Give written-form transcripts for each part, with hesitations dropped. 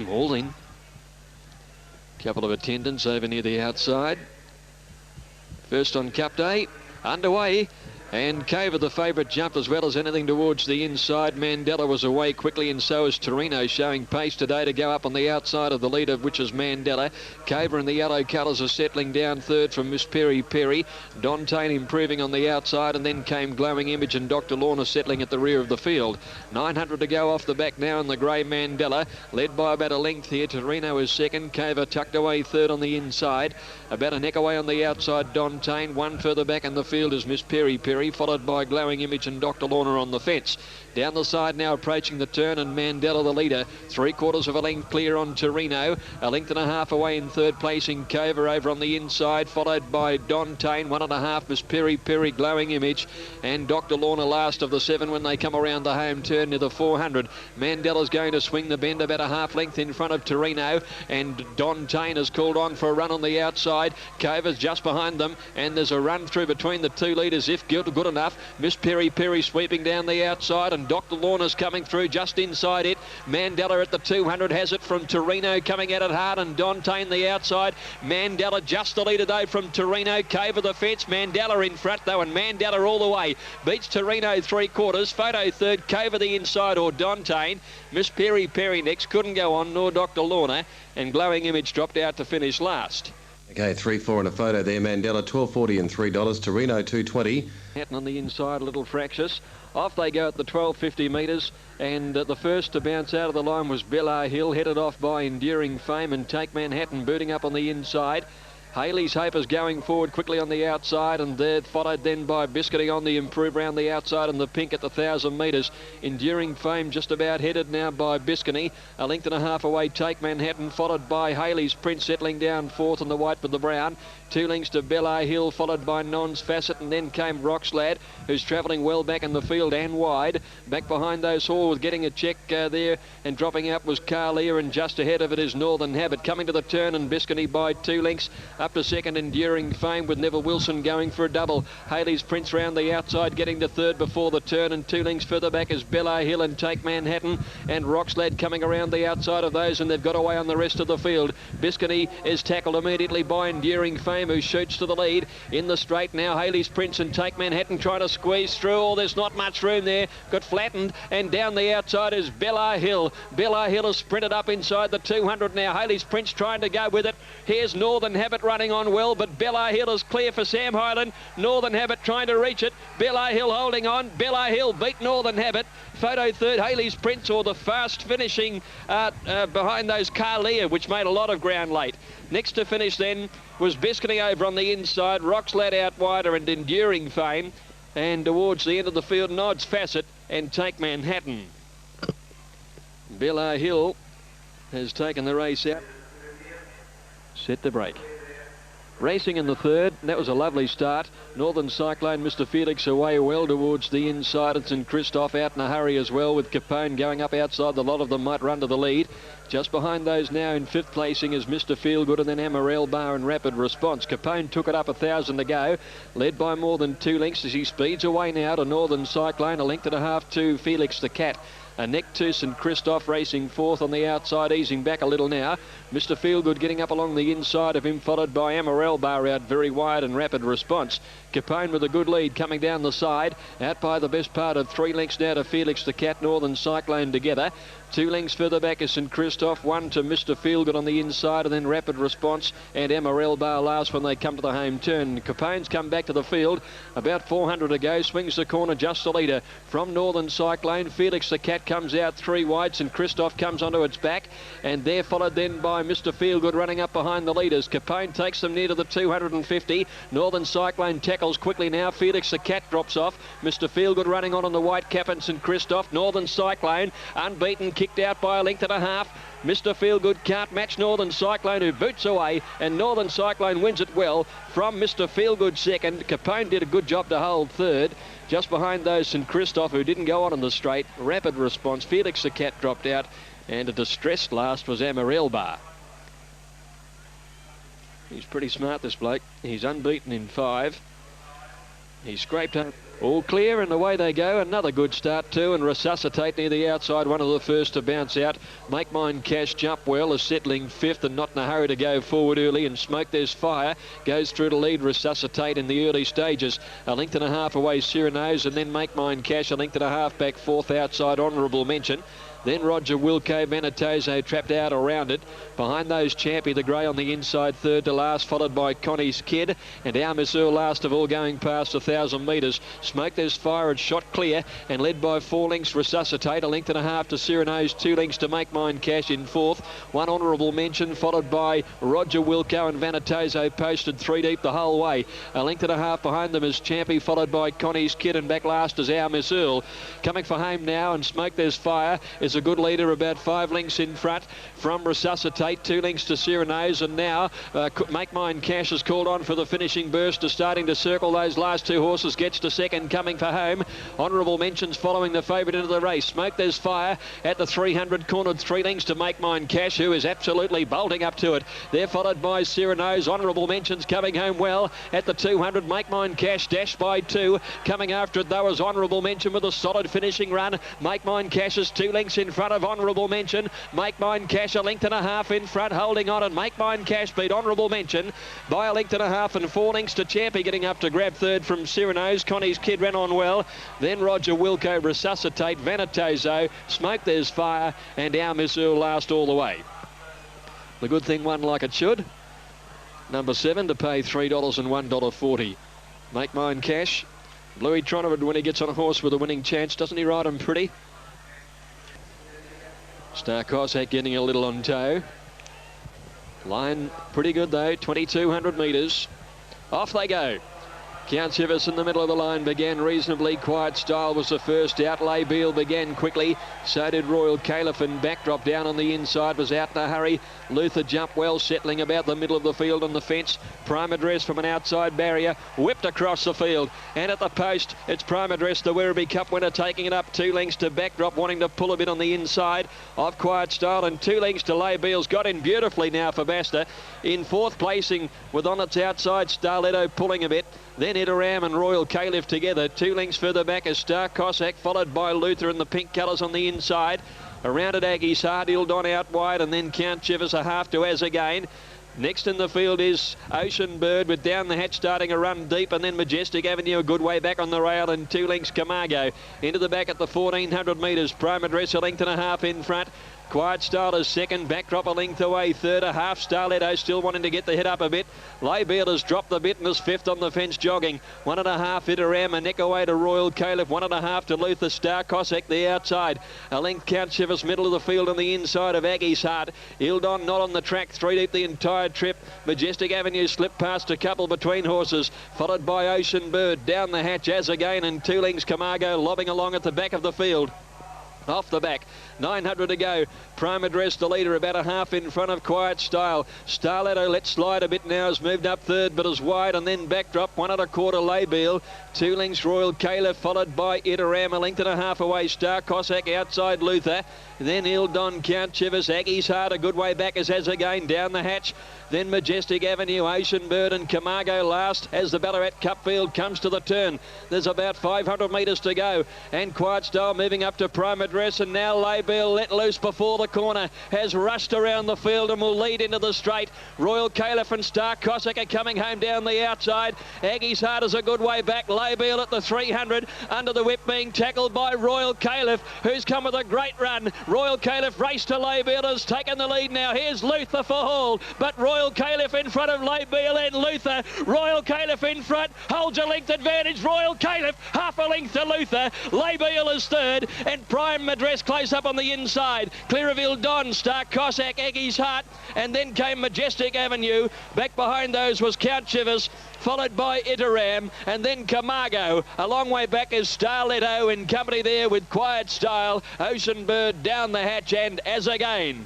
Walling. Couple of attendants over near the outside. First on Cup Day, underway. And Caver, the favourite, jumped as well as anything towards the inside. Mandela was away quickly, and so is Torino, showing pace today to go up on the outside of the leader, which is Mandela. Caver in the yellow colours are settling down third from Miss Perry Perry. Dontane improving on the outside, and then came Glowing Image and Dr. Lorna settling at the rear of the field. 900 to go off the back now in the grey Mandela, led by about a length here. Torino is second. Caver tucked away third on the inside. About a neck away on the outside, Dontane. One further back in the field is Miss Perry Perry, followed by Glowing Image and Dr. Lorna on the fence. Down the side now, approaching the turn, and Mandela the leader. 3/4 of a length clear on Torino. A length and a half away in third place in Caver over on the inside, followed by Dontane. 1.5 Miss Perry Perry, Glowing Image, and Dr. Lorna last of the 7 when they come around the home turn near the 400. Mandela's going to swing the bend about a half length in front of Torino, and Dontane has called on for a run on the outside. Caver's just behind them, and there's a run through between the two leaders if good enough. Miss Perry Perry sweeping down the outside, and Dr. Lorna's coming through just inside it. Mandela at the 200 has it from Torino, coming at it hard, and Dontane the outside. Mandela just the leader though from Torino. Caver the fence, Mandela in front though, and Mandela all the way. Beats Torino 3/4. Photo third, Caver the inside or Dontane. Miss Perry Perry next, couldn't go on, nor Dr. Lorna, and Glowing Image dropped out to finish last. Okay, 3-4 in a photo there. Mandela $12.40 and $3. Torino $2.20. Hatton on the inside, a little fractious. Off they go at the 1250 metres, and the first to bounce out of the line was Bella Hill, headed off by Enduring Fame, and Take Manhattan booting up on the inside. Haley's Hope is going forward quickly on the outside, and they're followed then by Biscuity on the improve round the outside, and the pink at the 1,000 metres. Enduring Fame just about headed now by Biscuity. A length and a half away, Take Manhattan, followed by Haley's Prince settling down fourth on the white with the brown. 2 lengths to Bella Hill, followed by Non's Facet, and then came Rockslad, who's travelling well back in the field and wide. Back behind those Hall, getting a check there, and dropping out was Carlia, and just ahead of it is Northern Habit. Coming to the turn, and Biscuity by 2 lengths. Up to second, Enduring Fame, with Neville Wilson going for a double. Haley's Prince round the outside, getting to third before the turn, and 2 lengths further back is Bella Hill and Take Manhattan, and Rockslad coming around the outside of those, and they've got away on the rest of the field. Biscuity is tackled immediately by Enduring Fame, who shoots to the lead. In the straight now, Haley's Prince and Take Manhattan trying to squeeze through. Oh, there's not much room there. Got flattened, and down the outside is Bella Hill. Bella Hill has sprinted up inside the 200 now. Haley's Prince trying to go with it. Here's Northern Habit running on well, but Bella Hill is clear for Sam Hyland. Northern Habit trying to reach it. Bella Hill holding on. Bella Hill beat Northern Habit. Photo third, Haley's Prince, or the fast finishing behind those Carlia, which made a lot of ground late. Next to finish then was Biscuity over on the inside, Rockslad out wider, and Enduring Fame. And towards the end of the field, Nod's Facet and Take Manhattan. Bella Hill has taken the race out. Set the break. Racing in the third, that was a lovely start. Northern Cyclone, Mr. Felix away well towards the inside, and St. Christoph out in a hurry as well, with Capone going up outside. The lot of them might run to the lead. Just behind those now in fifth placing is Mr. Feelgood, and then Amarel Bar in Rapid Response. Capone took it up 1,000 to go, led by more than 2 lengths as he speeds away now to Northern Cyclone. A length and a half to Felix the Cat. A neck to St. Christoph racing fourth on the outside, easing back a little now. Mr. Feelgood getting up along the inside of him, followed by Amarel Bar out very wide and Rapid Response. Capone with a good lead coming down the side, out by the best part of 3 lengths now to Felix the Cat, Northern Cyclone together. 2 lengths further back is St. Christoph, 1 to Mr. Feelgood on the inside, and then Rapid Response and Amarel Bar last when they come to the home turn. Capone's come back to the field, about 400 to go, swings the corner just the leader from Northern Cyclone. Felix the Cat comes out 3 wide, St. Christoph comes onto its back, and they're followed then by Mr. Feelgood running up behind the leaders. Capone takes them near to the 250. Northern Cyclone tackles quickly now. Felix the Cat drops off. Mr. Feelgood running on the white cap and St. Christoph. Northern Cyclone unbeaten, kicked out by a length and a half. Mr. Feelgood can't match Northern Cyclone, who boots away, and Northern Cyclone wins it well from Mr. Feelgood second. Capone did a good job to hold third. Just behind those, St. Christoph, who didn't go on in the straight. Rapid Response. Felix the Cat dropped out, and a distressed last was Amarel Bar. He's pretty smart, this bloke. He's unbeaten in 5. He scraped up All clear, and away they go. Another good start too, and Resuscitate near the outside, one of the first to bounce out. Make Mine Cash Jump Well is settling fifth and not in a hurry to go forward early, and Smoke There's Fire goes through to lead Resuscitate in the early stages. A length and a half away Cyrenose, and then Make Mine Cash a length and a half back fourth outside Honourable Mention. Then Roger Wilco, Venatoso trapped out around it. Behind those, Champy the Grey on the inside, third to last, followed by Connie's Kid. And Our Miss Earl last of all, going past 1,000 metres. Smoke There's Fire had shot clear and led by 4 lengths Resuscitate. A length and a half to Cyrenose, 2 lengths to Make Mine Cash in fourth. One Honourable Mention, followed by Roger Wilco, and Venatoso posted 3 deep the whole way. A length and a half behind them is Champy, followed by Connie's Kid, and back last is Our Miss Earl. Coming for home now, and Smoke There's Fire is a good leader, about 5 lengths in front from Resuscitate, 2 lengths to Cyrenose, and now Make Mine Cash is called on for the finishing burst, is starting to circle those last 2 horses, gets to second, coming for home. Honourable Mentions following the favourite into the race. Smoke There's Fire at the 300, cornered 3 lengths to Make Mine Cash, who is absolutely bolting up to it. They're followed by Cyrenose. Honourable Mentions coming home well at the 200. Make Mine Cash dashed by 2. Coming after it though is Honourable Mention with a solid finishing run. Make Mine Cash is 2 lengths in front of Honourable Mention. Make Mine Cash a length and a half in front, holding on, and Make Mine Cash beat Honourable Mention by a length and a half, and 4 lengths to Champy, getting up to grab third from Cyrenose. Connie's Kid ran on well. Then Roger Wilco, Resuscitate, Venatoso, Smoke There's Fire, and Our Miss Earl last all the way. The Good Thing won like it should. Number 7 to pay $3 and $1.40. Make Mine Cash. Bluey Tronovid, when he gets on a horse with a winning chance, doesn't he ride him pretty? Star Cossack getting a little on toe. Line pretty good though, 2,200 metres. Off they go. Count Chivers in the middle of the line began reasonably. Quiet Style was the first out. Lay Beale began quickly. So did Royal Caliph, and Backdrop down on the inside was out in a hurry. Luther Jump Well settling about the middle of the field on the fence. Prime Address from an outside barrier whipped across the field, and at the post it's Prime Address, the Werribee Cup winner, taking it up 2 lengths to Backdrop, wanting to pull a bit on the inside of Quiet Style, and 2 lengths to Lay Beale's got in beautifully now for Basta. In fourth placing with on its outside Starletto pulling a bit. Then Itaram and Royal Caliph together. 2 lengths further back is Star Cossack, followed by Luther in the pink colours on the inside. Around at Aggie's Heart, Ildon out wide, and then Count Chivers a half to As again. Next in the field is Ocean Bird, with Down the Hatch starting a run deep, and then Majestic Avenue a good way back on the rail, and 2 lengths Camargo. Into the back at the 1,400 metres. Prime Address a length and a half in front. Quiet Style is second, Backdrop a length away third, a half. Starletto still wanting to get the head up a bit. Lay Beale has dropped the bit and is fifth on the fence jogging. 1.5 Itaram, a neck away to Royal Caliph, 1.5 to Luther. Star Cossack the outside. A length Count Chivers middle of the field on the inside of Aggie's Heart. Ildon not on the track, 3 deep the entire trip. Majestic Avenue slipped past a couple between horses, followed by Ocean Bird. Down the Hatch As again, and 2 lengths Camargo lobbing along at the back of the field. Off the back, 900 to go. Prime Address the leader, about a half in front of Quiet Style. Starletto let slide a bit now, has moved up third but is wide, and then Backdrop 1.25 Lay Beale. 2 lengths Royal Caliph, followed by Itaram, a length and a half away. Star Cossack outside Luther. Then Ildon, Count Chivers, Aggie's Heart a good way back as again. Down the Hatch. Then Majestic Avenue, Ocean Bird and Camargo last as the Ballarat Cup field comes to the turn. There's about 500 metres to go, and Quiet Style moving up to Prime Address, and now Lay Beale let loose before the corner, has rushed around the field and will lead into the straight. Royal Caliph and Star Cossack are coming home down the outside. Aggie's Heart is a good way back. Lay Beale at the 300 under the whip, being tackled by Royal Caliph, who's come with a great run. Royal Caliph raced to Lay Beale, has taken the lead now. Here's Luther for Hall, but Royal Caliph in front of Lay Beale and Luther. Royal Caliph in front, holds a length advantage. Royal Caliph half a length to Luther. Lay Beale is third, and Prime Address close up on the inside. Clear of Ildon, Star Cossack, Aggie's Heart, and then came Majestic Avenue. Back behind those was Count Chivers, followed by Itaram, and then Camargo. A long way back is Starletto in company there with Quiet Style, Ocean Bird, Down the Hatch, and As again.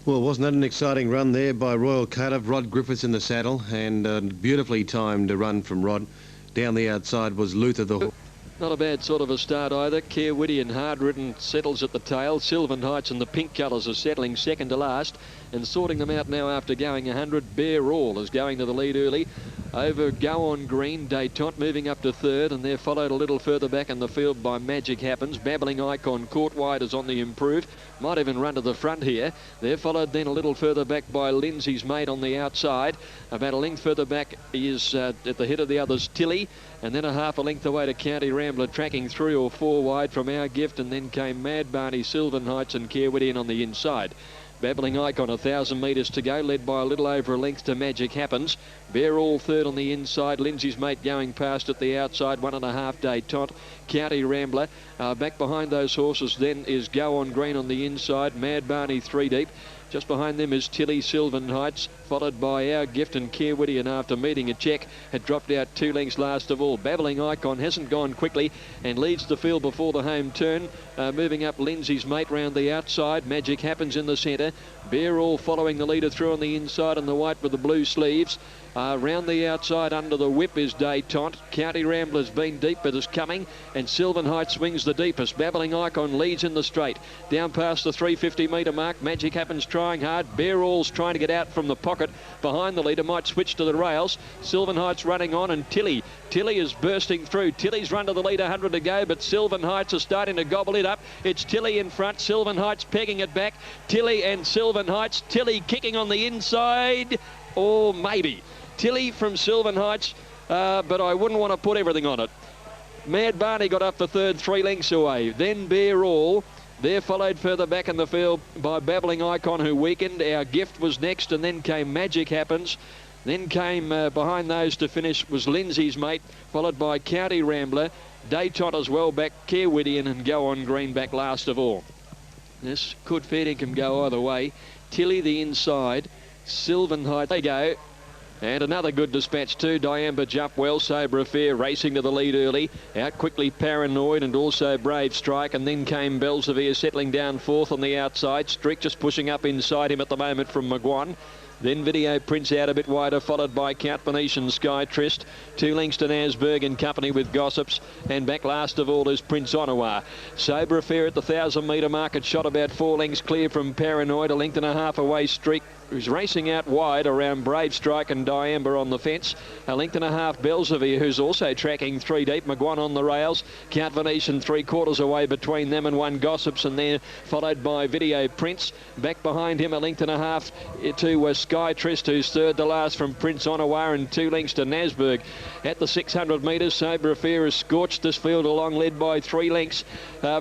Well, wasn't that an exciting run there by Royal Caliph? Rod Griffiths in the saddle, and a beautifully timed run from Rod. Down the outside was Luther the... Not a bad sort of a start either. Care Witty and Hard Ridden settles at the tail. Sylvan Heights and the pink colours are settling second to last. And sorting them out now after going 100, Bear All is going to the lead early. Over Go On Green, Detente moving up to third, and they're followed a little further back in the field by Magic Happens. Babbling Icon caught wide is on the improve. Might even run to the front here. They're followed then a little further back by Lindsay's Mate on the outside. About a length further back is at the head of the others Tilly, and then a half a length away to County Rambler, tracking 3 or 4 wide from Our Gift, and then came Mad Barney, Sylvan Heights and Carewittian on the inside. Babbling Icon 1,000 metres to go, led by a little over a length to Magic Happens. Bear All third on the inside. Lindsay's Mate going past at the outside. 1.5 Detente. County Rambler. Back behind those horses then is Go On Green on the inside. Mad Barney 3 deep. Just behind them is Tilly, Sylvan Heights, followed by Our Gift and Carewittian after meeting a check. Had dropped out 2 lengths last of all. Babbling Icon hasn't gone quickly and leads the field before the home turn. Moving up Lindsay's Mate round the outside. Magic Happens in the centre. Bear All following the leader through on the inside, and the white with the blue sleeves. Round the outside under the whip is Detente. County Rambler's been deep but is coming, and Sylvan Heights swings the deepest. Babbling Icon leads in the straight. Down past the 350 metre mark. Magic Happens trying hard. Bear All's trying to get out from the pocket behind the leader. Might switch to the rails. Sylvan Heights running on, and Tilly is bursting through. Tilly's run to the lead, 100 to go, but Sylvan Heights are starting to gobble it up. It's Tilly in front. Sylvan Heights pegging it back. Tilly and Sylvan Heights. Tilly kicking on the inside, or maybe Tilly from Sylvan Heights, but I wouldn't want to put everything on it. Mad Barney got up for third, 3 lengths away. Then Bear All. They're followed further back in the field by Babbling Icon, who weakened. Our Gift was next, and then came Magic Happens. Then came behind those to finish was Lindsay's Mate, followed by County Rambler. Detente as well back, Carewittian and Go On Green back last of all. This could fair dinkum go either way. Tilly the inside, Sylvan Heights. They go. And another good dispatch too. Diamba jumped well. Sober Affair racing to the lead early. Out quickly Paranoid and also Brave Strike. And then came Belzevere settling down fourth on the outside. Strick just pushing up inside him at the moment from Maguan. Then Video Prince out a bit wider, followed by Count Venetian Sky Trist. 2 lengths to Nasberg in company with Gossips. And back last of all is Prince Onawa. Sober Affair at the 1,000 metre mark. It shot about 4 lengths clear from Paranoid. A length and a half away Streak, who's racing out wide around Brave Strike and Diamba on the fence. A length and a half Belzevere, who's also tracking 3 deep. Maguan on the rails. Count Venetian 3/4 away between them and 1 Gossips, and there followed by Video Prince. Back behind him a length and a half to Sky Trist, who's third to last from Prince Onawa, and 2 lengths to Nasberg. At the 600 metres, Sober Affair has scorched this field along, led by 3 lengths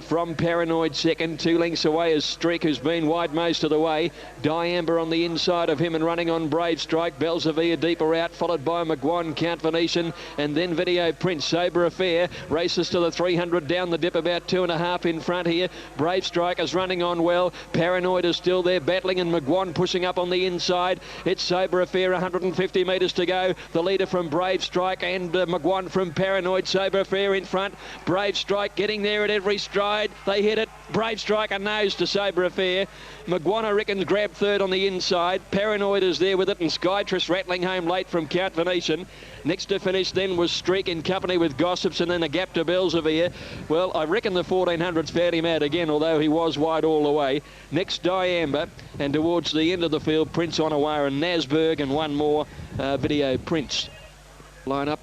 from Paranoid second. 2 lengths away is Streak, who's been wide most of the way. Diamba on the inside of him and running on Brave Strike. Belzevere deeper out, followed by Maguan, Count Venetian, and then Video Prince. Sober Affair races to the 300 down the dip, about 2.5 in front here. Brave Strike is running on well. Paranoid is still there battling, and Maguan pushing up on the inside. It's Sober Affair, 150 metres to go. The leader from Brave Strike and Maguan from Paranoid. Sober Affair in front. Brave Strike getting there at every stride. They hit it. Brave Strike a nose to Sober Affair. Maguan, I reckon, grabbed third on the inside. Paranoid is there with it, and Skytress rattling home late from Count Venetian. Next to finish then was Streak in company with Gossips, and then a gap to Belzevere. Well, I reckon the 1400's fairly mad again, although he was wide all the way. Next, Diamba, and towards the end of the field, Prince Onawa and Nasberg, and one more, Video Prince. Line up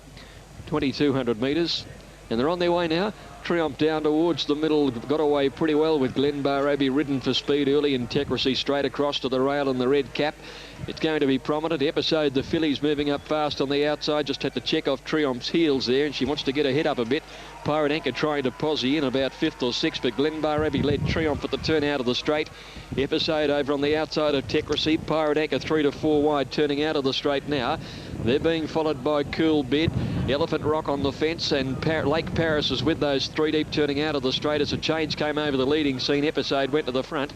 2,200 metres, and they're on their way now. Triumph down towards the middle, got away pretty well with Glenbar Abbey ridden for speed early. Integracy straight across to the rail in the red cap. It's going to be prominent. Episode, the fillies moving up fast on the outside. Just had to check off Triumph's heels there, and she wants to get her head up a bit. Pirate Anchor trying to posse in about 5th or 6th, but Glenbar Abbey led Triumph at the turn out of the straight. Episode over on the outside of Techracy. Pirate Anchor 3 to 4 wide, turning out of the straight now. They're being followed by Cool Bid, Elephant Rock on the fence, and Lake Paris is with those 3 deep turning out of the straight as a change came over the leading scene. Episode went to the front.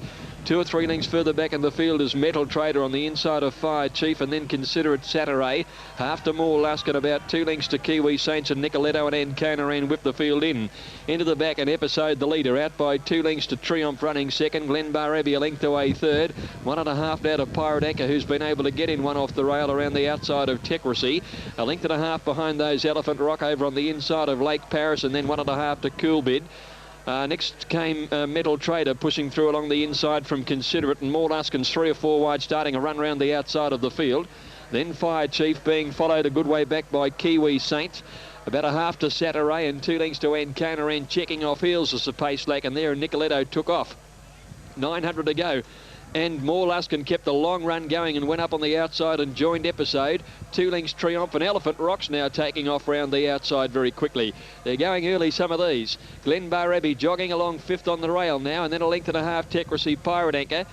2 or 3 lengths further back in the field is Metal Trader on the inside of Fire Chief, and then Considerate Saturday. Half to More Lusk and about 2 lengths to Kiwi Saints, and Nicoletto and Ancona whip the field in. Into the back, and Episode the leader, out by 2 lengths to Triumph running second. Glenbar Abbey a length away third. 1.5 now to Pirate Anchor, who's been able to get in one off the rail around the outside of Techracy. A length and a half behind those Elephant Rock over on the inside of Lake Paris, and then 1.5 to Cool Bid. Next came Metal Trader pushing through along the inside from Considerate, and More Luskin's 3 or 4 wide, starting a run round the outside of the field. Then Fire Chief being followed a good way back by Kiwi Saint. About a half to Sataray and 2 lengths to Ancona, and checking off heels as the pace lack, and there Nicoletto took off. 900 to go. And More Luskin kept the long run going and went up on the outside and joined Episode. 2 lengths Triumph, and Elephant Rock's now taking off round the outside very quickly. They're going early, some of these. Glenbar Abbey jogging along 5th on the rail now, and then a length and a half Tecracy Pirate Anchor.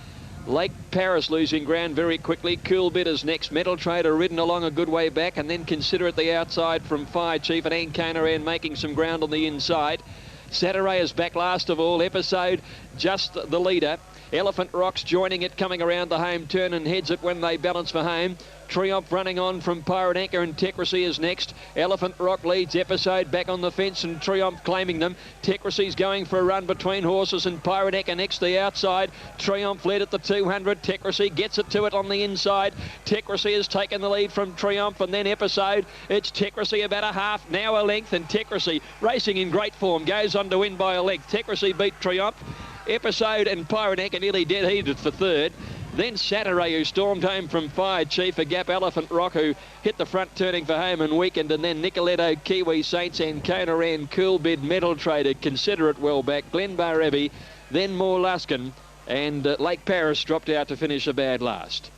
Lake Paris losing ground very quickly. Cool Bitters next. Metal Trader ridden along a good way back, and then Considerate the outside from Fire Chief, and Ancona making some ground on the inside. Sataray is back last of all. Episode just the leader. Elephant Rock's joining it, coming around the home turn and heads it when they balance for home. Triumph running on from Pirate Anchor, and Tecracy is next. Elephant Rock leads. Episode back on the fence, and Triumph claiming them. Tecracy's going for a run between horses, and Pirate Anchor next the outside. Triumph led at the 200. Tecracy gets it to it on the inside. Tecracy has taken the lead from Triumph, and then Episode. It's Tecracy about a half, now a length, and Tecracy racing in great form goes on to win by a length. Tecracy beat Triumph. Episode and Pirate Anchor nearly dead heated for third. Then Sataray, who stormed home from Fire Chief. A gap Elephant Rock, who hit the front turning for home and weakened. And then Nicoletto, Kiwi Saints, Ancona, Cool Bid, Metal Trader, Considerate well back. Glenbar Abbey, then More Luskin, and Lake Paris dropped out to finish a bad last.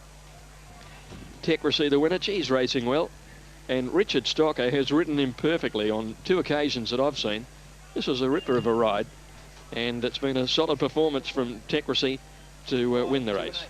Tecracy the winner. She's racing well. And Richard Stocker has ridden him perfectly on 2 occasions that I've seen. This was a ripper of a ride. And it's been a solid performance from Tecracy to win the race.